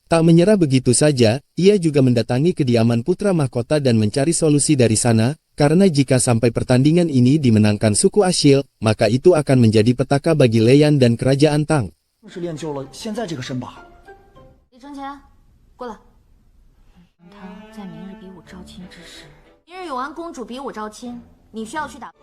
Tak menyerah begitu saja, ia juga mendatangi kediaman putra mahkota dan mencari solusi dari sana, karena jika sampai pertandingan ini dimenangkan suku Ashil, maka itu akan menjadi petaka bagi Leian dan kerajaan Tang. 是练就了现在这个身把。李承前，过来。他在明日比武招亲之时，明日永安公主比武招亲，你需要去打。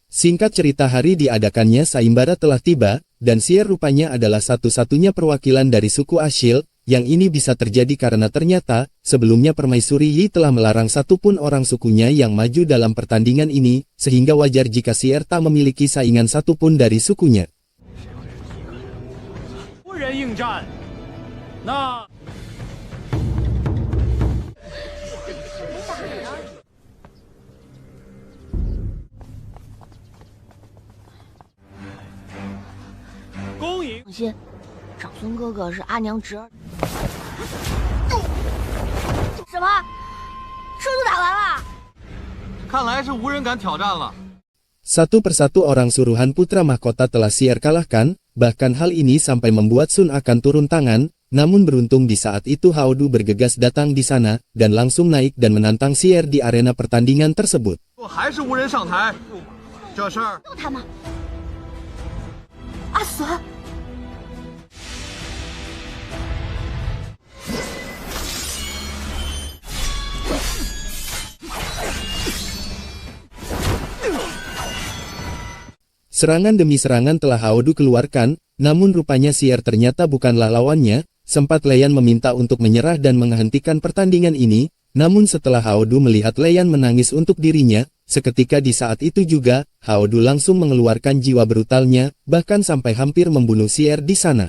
Singkat cerita, hari diadakannya sayembara telah tiba, dan Sier rupanya adalah satu-satunya perwakilan dari suku Ashil. Yang ini bisa terjadi karena ternyata, sebelumnya Permaisuri Yi telah melarang satupun orang sukunya yang maju dalam pertandingan ini, sehingga wajar jika Sier tak memiliki saingan satupun dari sukunya. 多人应战，那 放心，长孙哥哥是阿娘侄儿。什么？这就打完了？看来是无人敢挑战了。 Satu persatu orang suruhan putra mahkota telah Sier kalahkan, bahkan hal ini sampai membuat Sun akan turun tangan, namun beruntung di saat itu Haodu bergegas datang di sana, dan langsung naik dan menantang Sier di arena pertandingan tersebut. 还是无人上台，这事儿。就他吗？阿隼。 Serangan demi serangan telah Haodu keluarkan, namun rupanya Sier ternyata bukanlah lawannya. Sempat Leian meminta untuk menyerah dan menghentikan pertandingan ini, namun setelah Haodu melihat Leian menangis untuk dirinya, seketika di saat itu juga, Haodu langsung mengeluarkan jiwa brutalnya, bahkan sampai hampir membunuh Sier di sana.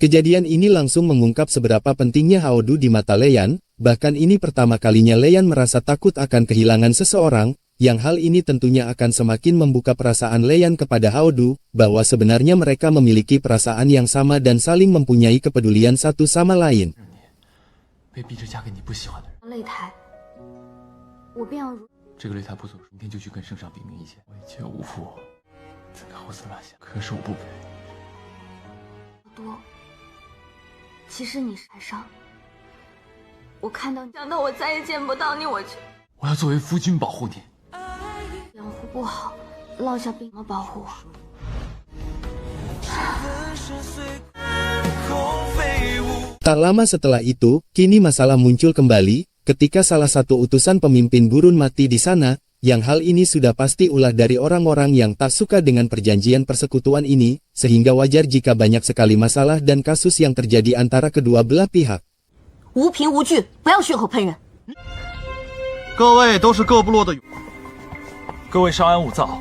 Kejadian ini langsung mengungkap seberapa pentingnya Haodu di mata Leian, bahkan ini pertama kalinya Leian merasa takut akan kehilangan seseorang, yang hal ini tentunya akan semakin membuka perasaan Leian kepada Haodu, bahwa sebenarnya mereka memiliki perasaan yang sama dan saling mempunyai kepedulian satu sama lain. 被逼着嫁给你不喜欢的人，擂台，我便要如这个擂台不走，明天就去跟圣上禀明一切。我一介无父，怎敢胡思乱想？可是我不配。多。其实你是台上，我看到你，想到我再也见不到你，我就我要作为夫君保护你。养护不好，落下病了保护我。 Tak lama setelah itu, kini masalah muncul kembali, ketika salah satu utusan pemimpin gurun mati di sana, yang hal ini sudah pasti ulah dari orang-orang yang tak suka dengan perjanjian persekutuan ini, sehingga wajar jika banyak sekali masalah dan kasus yang terjadi antara kedua belah pihak. 无凭无据，不要血口喷人。各位都是各部落的勇，各位稍安勿躁。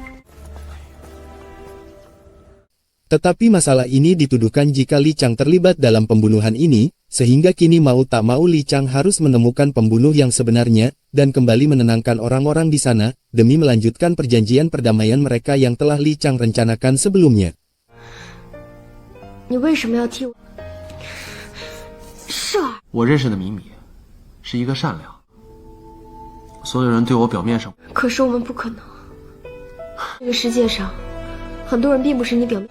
Tetapi masalah ini dituduhkan jika Li Chang terlibat dalam pembunuhan ini, sehingga kini mau tak mau Li Chang harus menemukan pembunuh yang sebenarnya, dan kembali menenangkan orang-orang di sana, demi melanjutkan perjanjian perdamaian mereka yang telah Li Chang rencanakan sebelumnya. 你为什么要替我？是儿，我认识的米米，是一个善良。所有人对我表面上，可是我们不可能。这个世界上，很多人并不是你表面。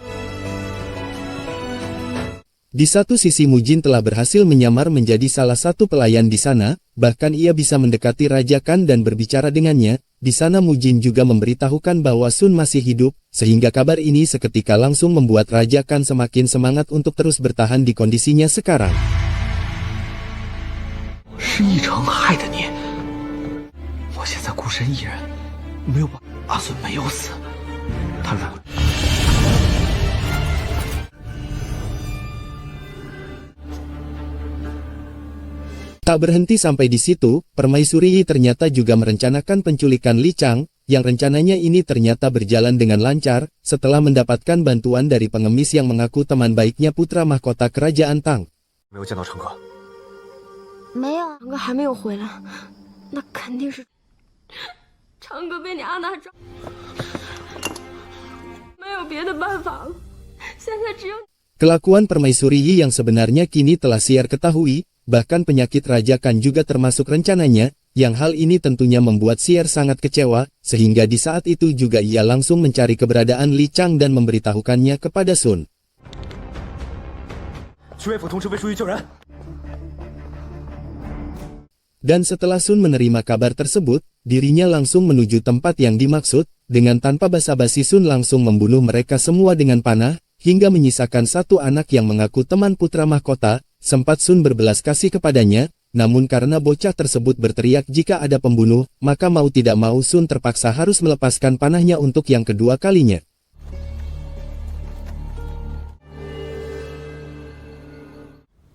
Di satu sisi Mujin telah berhasil menyamar menjadi salah satu pelayan di sana, bahkan ia bisa mendekati Raja Kan dan berbicara dengannya. Di sana Mujin juga memberitahukan bahwa Sun masih hidup, sehingga kabar ini seketika langsung membuat Raja Kan semakin semangat untuk terus bertahan di kondisinya sekarang. 是一城害的你，我现在孤身一人，没有把阿孙没有死，他如果。 Tak berhenti sampai di situ, Permaisuri Yi ternyata juga merencanakan penculikan Li Chang, yang rencananya ini ternyata berjalan dengan lancar, setelah mendapatkan bantuan dari pengemis yang mengaku teman baiknya putra mahkota kerajaan Tang. 没有见到成哥，没有，成哥还没有回来，那肯定是。长哥被你阿娜抓，没有别的办法了，现在只有。 Kelakuan Permaisuri Yi yang sebenarnya kini telah siar ketahui, bahkan penyakit Raja Kan juga termasuk rencananya, yang hal ini tentunya membuat siar sangat kecewa, sehingga di saat itu juga ia langsung mencari keberadaan Li Chang dan memberitahukannya kepada Sun. 区卫府同志魏书记救人。 Dan setelah Sun menerima kabar tersebut, dirinya langsung menuju tempat yang dimaksud, dengan tanpa basa-basi Sun langsung membunuh mereka semua dengan panah, hingga menyisakan satu anak yang mengaku teman putra mahkota. Sempat Sun berbelas kasih kepadanya, namun karena bocah tersebut berteriak jika ada pembunuh, maka mau tidak mau Sun terpaksa harus melepaskan panahnya untuk yang kedua kalinya. "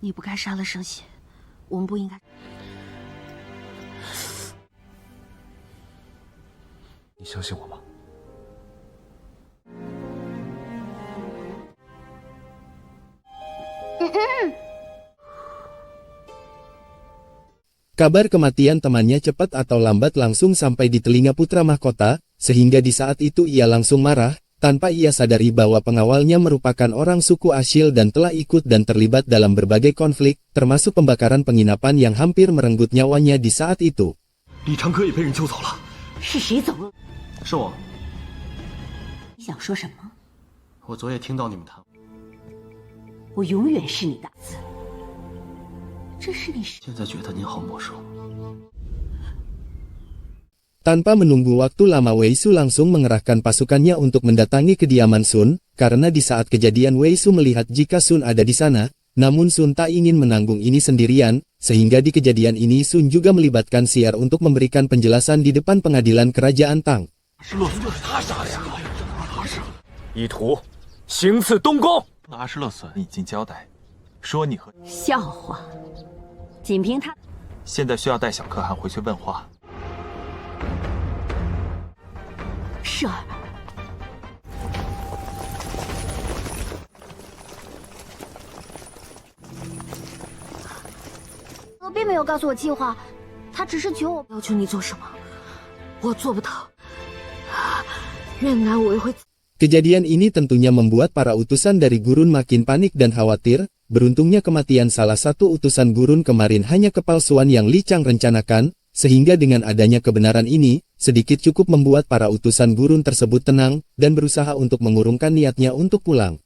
你不该杀了圣贤，我们不应该。" 你相信我吗？ Kabar kematian temannya cepat atau lambat langsung sampai di telinga putra mahkota, sehingga di saat itu ia langsung marah, tanpa ia sadari bahwa pengawalnya merupakan orang suku Ashil dan telah ikut dan terlibat dalam berbagai konflik, termasuk pembakaran penginapan yang hampir merenggut nyawanya di saat itu. 李长哥也被人救走了。 是谁走了？ 是我， 你想说什么？ 我昨夜听到你们谈。 我永远是你的儿子。这是你是？ 现在觉得您好魔术。 Tanpa menunggu waktu lama Wei Su langsung mengerahkan pasukannya untuk mendatangi kediaman Sun, karena di saat kejadian Wei Su melihat jika Sun ada di sana, namun Sun tak ingin menanggung ini sendirian, sehingga di kejadian ini Sun juga melibatkan Xiar untuk memberikan penjelasan di depan pengadilan kerajaan Tang. 意图行刺东宫。阿什勒隼已经交代，说你和笑话，仅凭他，现在需要带小可汗回去问话。是儿。我并没有告诉我计划，他只是求我要求你做什么，我做不到。原来我会。 Kejadian ini tentunya membuat para utusan dari Gurun makin panik dan khawatir. Beruntungnya kematian salah satu utusan Gurun kemarin hanya kepalsuan yang Li Chang rencanakan, sehingga dengan adanya kebenaran ini, sedikit cukup membuat para utusan Gurun tersebut tenang, dan berusaha untuk mengurungkan niatnya untuk pulang.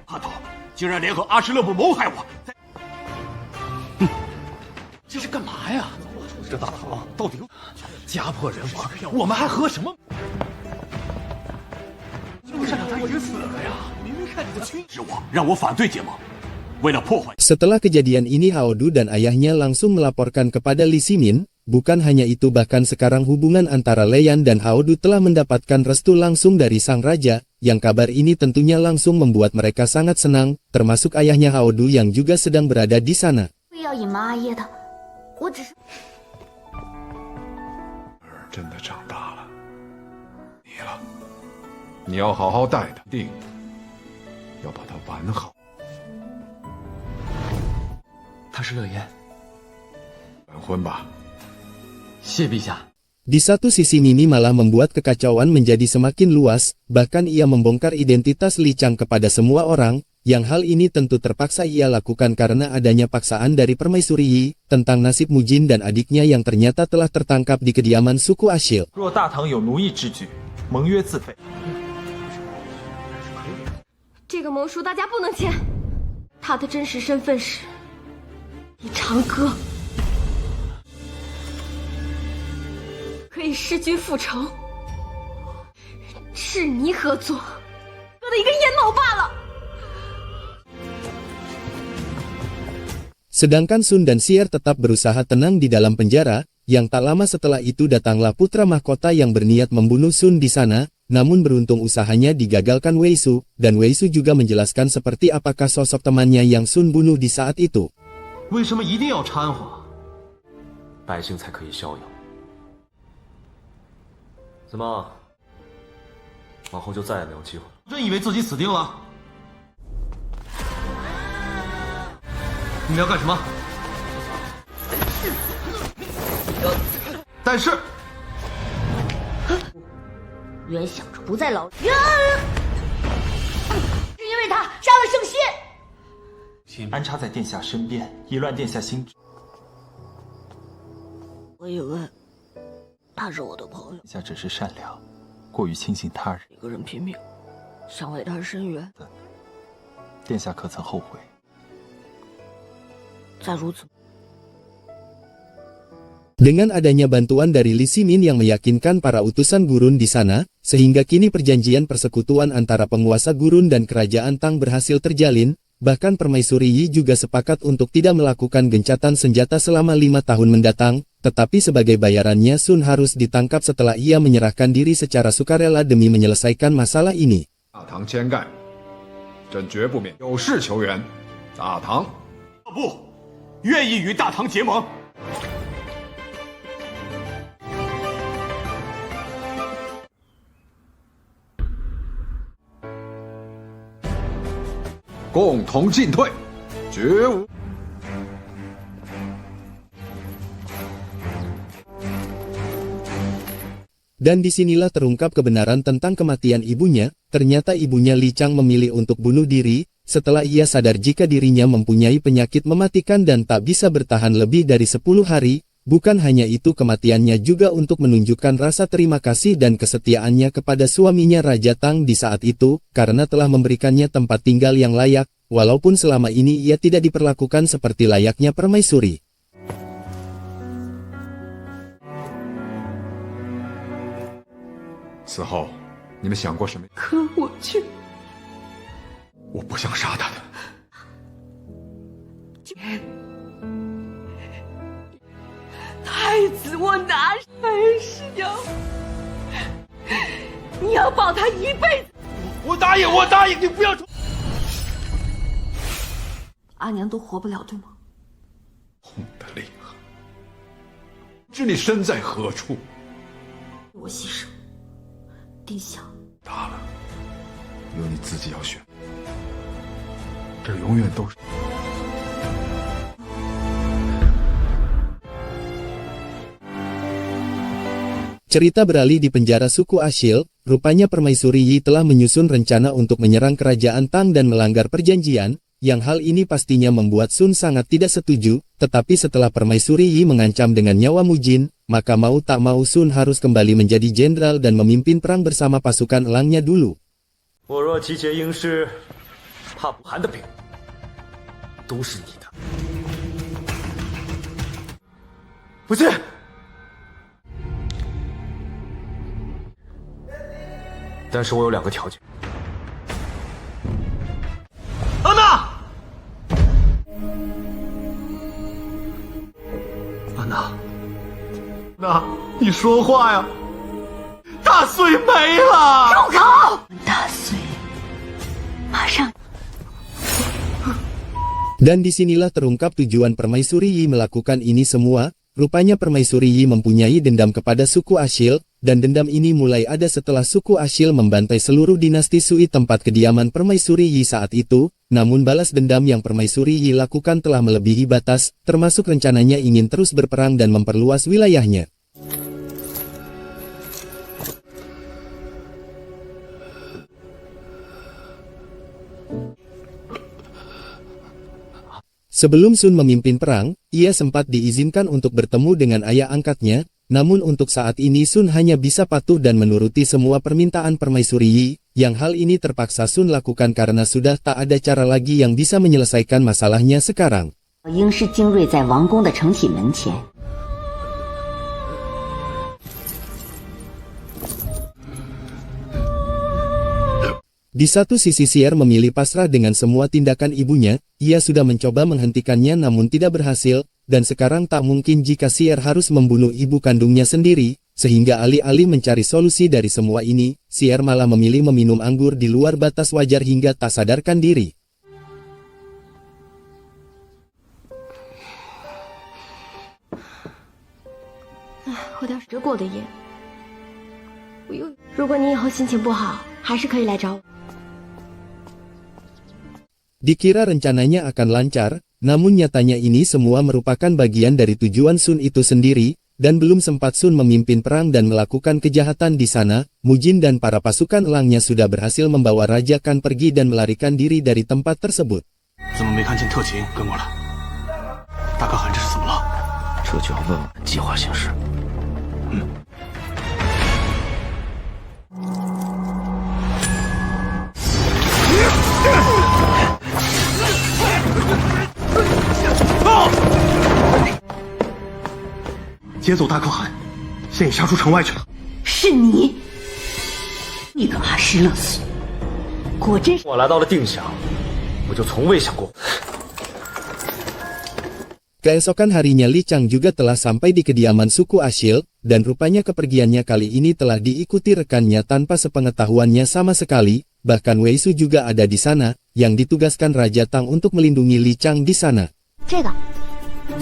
阿斗竟然联合阿什勒部谋害我！哼，这是干嘛呀？这大唐到底家破人亡，我们还和什么？不是他已经死了呀！明明看你的军是我，让我反对结盟，为了破坏。 Setelah kejadian ini Hao Du dan ayahnya langsung melaporkan kepada Li Ximin. Bukan hanya itu, bahkan sekarang hubungan antara Lei Yan dan Hao Du telah mendapatkan restu langsung dari sang raja, yang kabar ini tentunya langsung membuat mereka sangat senang, termasuk ayahnya Hao Du yang juga sedang berada di sana. 不要隐瞒阿耶的，我只是。 真的长大了，你了，你要好好待他，定要把他玩好。他是乐言，完婚吧。 谢陛下。 Di satu sisi Mimi malah membuat kekacauan menjadi semakin luas, bahkan ia membongkar identitas Li Chang kepada semua orang, yang hal ini tentu terpaksa ia lakukan karena adanya paksaan dari Permaisuri Yi, tentang nasib Mujin dan adiknya yang ternyata telah tertangkap di kediaman suku Ashil. 若大唐有奴役之举，盟约自废。这个盟书大家不能签，他的真实身份是李长歌，可以弑君复仇，是你合作，哥的一个阴谋罢了。 Sedangkan Sun dan Xiar tetap berusaha tenang di dalam penjara, yang tak lama setelah itu datanglah putra mahkota yang berniat membunuh Sun di sana, namun beruntung usahanya digagalkan Wei Su, dan Wei Su juga menjelaskan seperti apakah sosok temannya yang Sun bunuh di saat itu. 为什么一定要掺和？百姓才可以逍遥。怎么，往后就再也没有机会了？真以为自己死定了？你们要干什么？但是原想着不在牢里，是因为他杀了圣仙，安插在殿下身边，以乱殿下心智。我以为他是我的朋友，殿下只是善良，过于轻信他人。一个人拼命想为他伸冤，殿下可曾后悔？再如此。 Dengan adanya bantuan dari Li Ximin yang meyakinkan para utusan gurun di sana, sehingga kini perjanjian persekutuan antara penguasa gurun dan kerajaan Tang berhasil terjalin, bahkan Permaisuri Yi juga sepakat untuk tidak melakukan gencatan senjata selama 5 tahun mendatang, tetapi sebagai bayarannya Sun harus ditangkap setelah ia menyerahkan diri secara sukarela demi menyelesaikan masalah ini. 大唐千盖，朕绝不免有事求援。大唐，不，愿意与大唐结盟。 共同进退，绝无。 Dan disinilah terungkap kebenaran tentang kematian ibunya, ternyata ibunya Li Chang memilih untuk bunuh diri, setelah ia sadar jika dirinya mempunyai penyakit mematikan dan tak bisa bertahan lebih dari 10 hari, bukan hanya itu kematiannya juga untuk menunjukkan rasa terima kasih dan kesetiaannya kepada suaminya Raja Tang di saat itu, karena telah memberikannya tempat tinggal yang layak, walaupun selama ini ia tidak diperlakukan seperti layaknya permaisuri. 此后，你们想过什么？可我却我不想杀他的。太子，我哪还是要你要保他一辈子。我答应，我答应你不要出。阿娘都活不了，对吗？痛得厉害，知你身在何处？我牺牲，殿下。大了，有你自己要选，这永远都是。 Cerita beralih di penjara suku Ashil, rupanya Permaisuri Yi telah menyusun rencana untuk menyerang kerajaan Tang dan melanggar perjanjian, yang hal ini pastinya membuat Sun sangat tidak setuju, tetapi setelah Permaisuri Yi mengancam dengan nyawa Mujin, maka mau tak mau Sun harus kembali menjadi jenderal dan memimpin perang bersama pasukan elangnya dulu. 我若集结英师，怕不寒的兵都是你的。不去。 但是我有2个条件。安娜，安娜，娜，你说话呀！大隋没了！住口！大隋，马上。 Dan disinilah terungkap tujuan Permaisuri Yi melakukan ini semua. Rupanya Permaisuri Yi mempunyai dendam kepada suku Ashil, dan dendam ini mulai ada setelah suku Ashil membantai seluruh dinasti Sui tempat kediaman Permaisuri Yi saat itu, namun balas dendam yang Permaisuri Yi lakukan telah melebihi batas, termasuk rencananya ingin terus berperang dan memperluas wilayahnya. Sebelum Sun memimpin perang, ia sempat diizinkan untuk bertemu dengan ayah angkatnya, namun untuk saat ini Sun hanya bisa patuh dan menuruti semua permintaan Permaisuri Yi, yang hal ini terpaksa Sun lakukan karena sudah tak ada cara lagi yang bisa menyelesaikan masalahnya sekarang. 英师精锐在王宫的承禧门前。 Di satu sisi Xier memilih pasrah dengan semua tindakan ibunya, ia sudah mencoba menghentikannya namun tidak berhasil, dan sekarang tak mungkin jika Xier harus membunuh ibu kandungnya sendiri, sehingga alih-alih mencari solusi dari semua ini, Xier malah memilih meminum anggur di luar batas wajar hingga tak sadarkan diri. Dikira rencananya akan lancar, namun nyatanya ini semua merupakan bagian dari tujuan Sun itu sendiri, dan belum sempat Sun memimpin perang dan melakukan kejahatan di sana, Mujin dan para pasukan elangnya sudah berhasil membawa Raja Kan pergi dan melarikan diri dari tempat tersebut. 怎么没看见特勤跟过来？大可汗这是怎么了？这就要问问计划行事。劫走大可汗，现已杀出城外去了。是你，那个阿什勒斯，果真是。我来到了定襄，我就从未想过。 Keesokan harinya Li Chang juga telah sampai di kediaman suku Ashil, dan rupanya kepergiannya kali ini telah diikuti rekannya tanpa sepengetahuannya sama sekali, bahkan Wei Su juga ada di sana, yang ditugaskan Raja Tang untuk melindungi Li Chang di sana. 这个，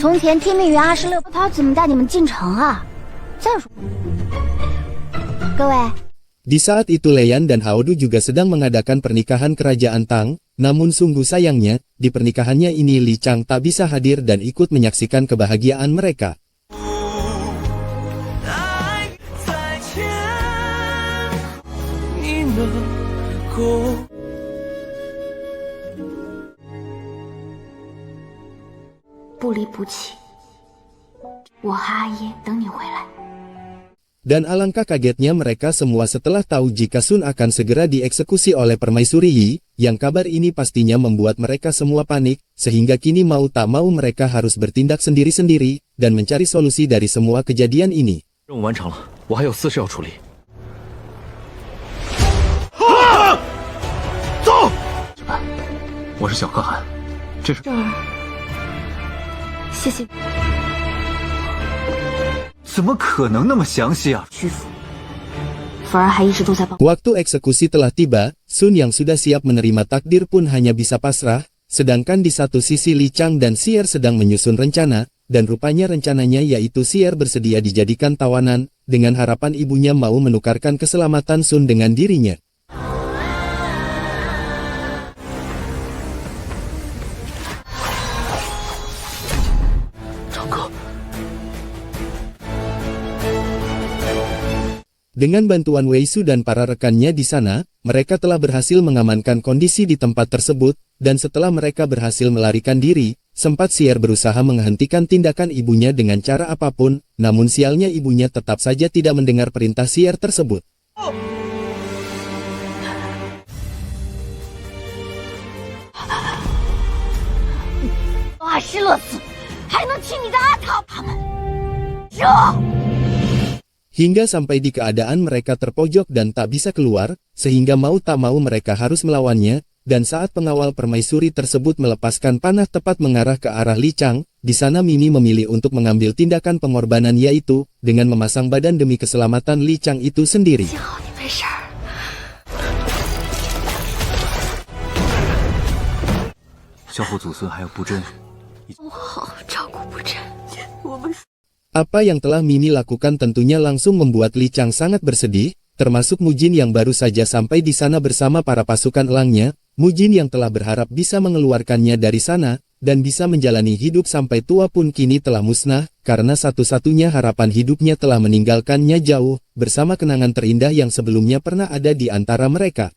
从前听命于阿什勒，他怎么带你们进城啊？再说，各位。 Di saat itu Leian dan Haodu juga sedang mengadakan pernikahan kerajaan Tang, namun sungguh sayangnya, di pernikahannya ini Li Chang tak bisa hadir dan ikut menyaksikan kebahagiaan mereka. Dan alangkah kagetnya mereka semua setelah tahu jika Sun akan segera dieksekusi oleh Permaisuri Yi, yang kabar ini pastinya membuat mereka semua panik, sehingga kini mau tak mau mereka harus bertindak sendiri-sendiri, dan mencari solusi dari semua kejadian ini. 任务完成了，我还有私事要处理。走！小白，我是小可汗，这是。谢谢。 怎么可能那么详细啊？屈服，反而还一直都在帮。 Waktu eksekusi telah tiba, Sun yang sudah siap menerima takdir pun hanya bisa pasrah, sedangkan di satu sisi Li Chang dan Xier sedang menyusun rencana, dan rupanya rencananya yaitu Xier bersedia dijadikan tawanan, dengan harapan ibunya mau menukarkan keselamatan Sun dengan dirinya. Dengan bantuan Wei Su dan para rekannya di sana, mereka telah berhasil mengamankan kondisi di tempat tersebut, dan setelah mereka berhasil melarikan diri, sempat Xier berusaha menghentikan tindakan ibunya dengan cara apapun, namun sialnya ibunya tetap saja tidak mendengar perintah Xier tersebut. Hingga sampai di keadaan mereka terpojok dan tak bisa keluar, sehingga mau tak mau mereka harus melawannya, dan saat pengawal permaisuri tersebut melepaskan panah tepat mengarah ke arah Li Chang, di sana Mimi memilih untuk mengambil tindakan pengorbanan yaitu, dengan memasang badan demi keselamatan Li Chang itu sendiri. Apa yang telah Mimi lakukan tentunya langsung membuat Li Chang sangat bersedih, termasuk Mujin yang baru saja sampai di sana bersama para pasukan elangnya, Mujin yang telah berharap bisa mengeluarkannya dari sana, dan bisa menjalani hidup sampai tua pun kini telah musnah, karena satu-satunya harapan hidupnya telah meninggalkannya jauh, bersama kenangan terindah yang sebelumnya pernah ada di antara mereka.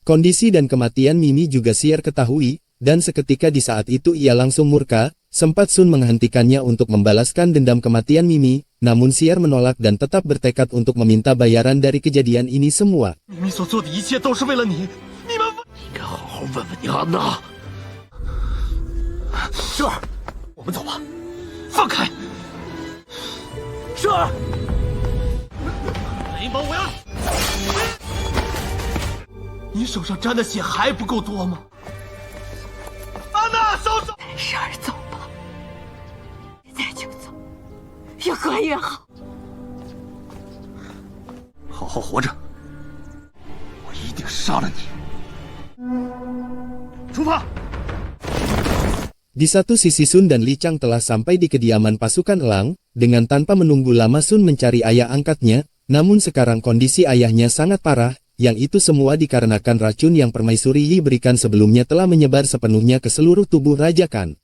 Kondisi dan kematian Mimi juga Xier ketahui, dan seketika di saat itu ia langsung murka, sempat Sun menghentikannya untuk membalaskan dendam kematian Mimi, namun Xier menolak dan tetap bertekad untuk meminta bayaran dari kejadian ini semua. Di satu sisi Sun dan Li Chang telah sampai di kediaman pasukan elang, dengan tanpa menunggu lama Sun mencari ayah angkatnya, namun sekarang kondisi ayahnya sangat parah, yang itu semua dikarenakan racun yang Permaisuri Yi berikan sebelumnya telah menyebar sepenuhnya ke seluruh tubuh Raja Kan.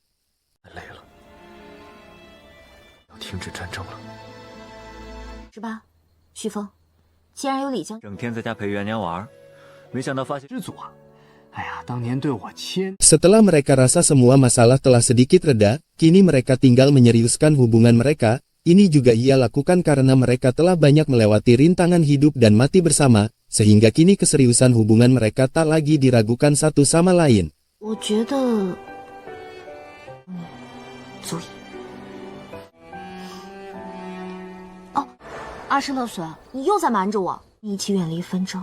累了，要停止战争了。是吧，徐峰？既然有李将，整天在家陪元娘玩，没想到发现知足啊！哎呀，当年对我亲。 Setelah mereka rasa semua masalah telah sedikit reda, kini mereka tinggal menyeriuskan hubungan mereka. Ini juga ia lakukan karena mereka telah banyak melewati rintangan hidup dan mati bersama, sehingga kini keseriusan hubungan mereka tak lagi diragukan satu sama lain. 我觉得足以。哦，阿诗勒隼，你又在瞒着我，你一起远离纷争，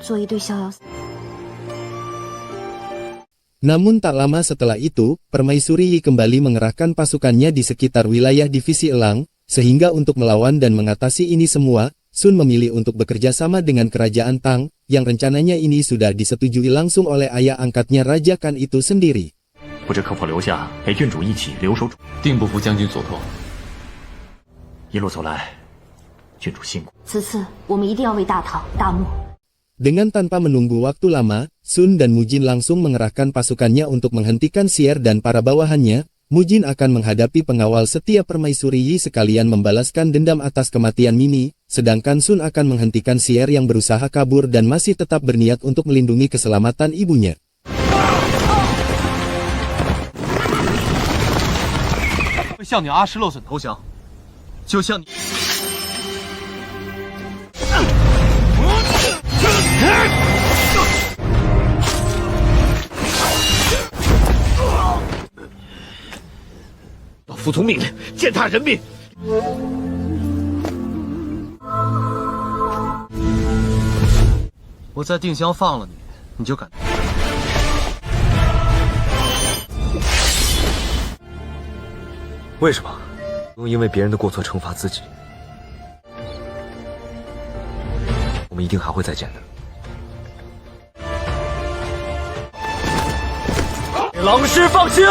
做一对逍遥。 Namun tak lama setelah itu, Permaisuri Yi kembali mengerahkan pasukannya di sekitar wilayah divisi elang, sehingga untuk melawan dan mengatasi ini semua, Sun memilih untuk bekerja sama dengan kerajaan Tang, yang rencananya ini sudah disetujui langsung oleh ayah angkatnya Raja Kan itu sendiri. 不知可否留下陪郡主一起留守主？定不负将军所托。一路走来，郡主辛苦。此次我们一定要为大唐大漠。 Dengan tanpa menunggu waktu lama, Sun dan Mujin langsung mengerahkan pasukannya untuk menghentikan Xier dan para bawahannya. Mujin akan menghadapi pengawal setia Permaisuri Yi sekalian membalaskan dendam atas kematian Mimi, sedangkan Sun akan menghentikan Xier yang berusaha kabur dan masih tetap berniat untuk melindungi keselamatan ibunya. 会向你阿诗勒隼投降，就像你。 要服从命令，践踏人命。我在定襄放了你，你就敢？为什么？不用因为别人的过错惩罚自己。我们一定还会再见的。给狼师放行！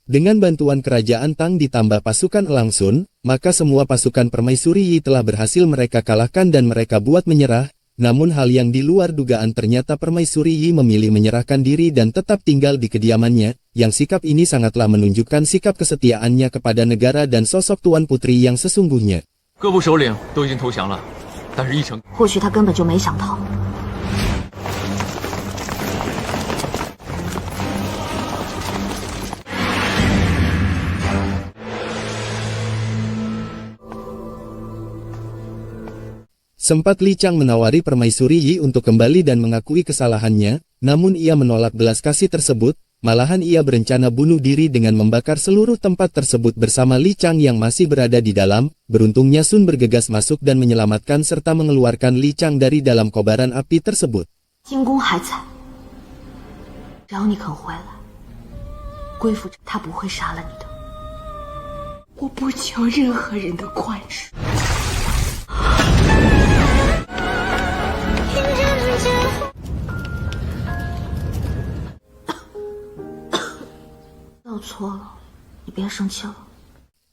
Dengan bantuan kerajaan Tang ditambah pasukan elang Sun, maka semua pasukan Permaisuri Yi telah berhasil mereka kalahkan dan mereka buat menyerah. Namun hal yang di luar dugaan ternyata Permaisuri Yi memilih menyerahkan diri dan tetap tinggal di kediamannya, yang sikap ini sangatlah menunjukkan sikap kesetiaannya kepada negara dan sosok Tuan Putri yang sesungguhnya. 各部首领都已经投降了，但是议程或许他根本就没想逃。 Sempat Li Chang menawari Permaisuri Yi untuk kembali dan mengakui kesalahannya, namun ia menolak belas kasih tersebut, malahan ia berencana bunuh diri dengan membakar seluruh tempat tersebut bersama Li Chang yang masih berada di dalam. Beruntungnya Sun bergegas masuk dan menyelamatkan serta mengeluarkan Li Chang dari dalam kobaran api tersebut. 金宫还在，只要你肯回来，归附他不会杀了你的。我不求任何人的宽恕。 我错了，你别生气了。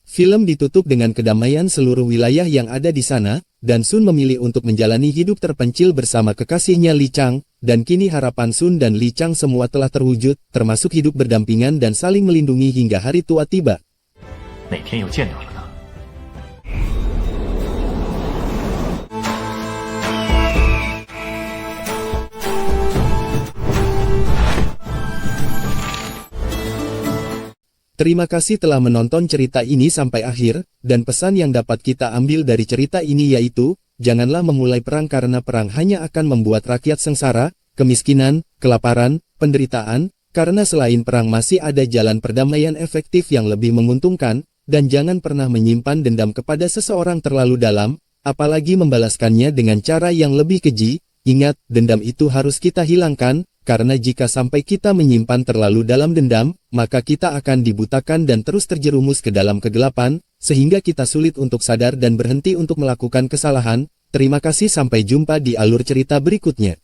Film ditutup dengan kedamaian seluruh wilayah yang ada di sana, dan Sun memilih untuk menjalani hidup terpencil bersama kekasihnya Li Chang, dan kini harapan Sun dan Li Chang semua telah terwujud, termasuk hidup berdampingan dan saling melindungi hingga hari tua tiba. 哪天又见到了呢？ Terima kasih telah menonton cerita ini sampai akhir, dan pesan yang dapat kita ambil dari cerita ini yaitu, janganlah memulai perang karena perang hanya akan membuat rakyat sengsara, kemiskinan, kelaparan, penderitaan, karena selain perang masih ada jalan perdamaian efektif yang lebih menguntungkan, dan jangan pernah menyimpan dendam kepada seseorang terlalu dalam, apalagi membalaskannya dengan cara yang lebih keji. Ingat, dendam itu harus kita hilangkan, karena jika sampai kita menyimpan terlalu dalam dendam, maka kita akan dibutakan dan terus terjerumus ke dalam kegelapan, sehingga kita sulit untuk sadar dan berhenti untuk melakukan kesalahan. Terima kasih, sampai jumpa di alur cerita berikutnya.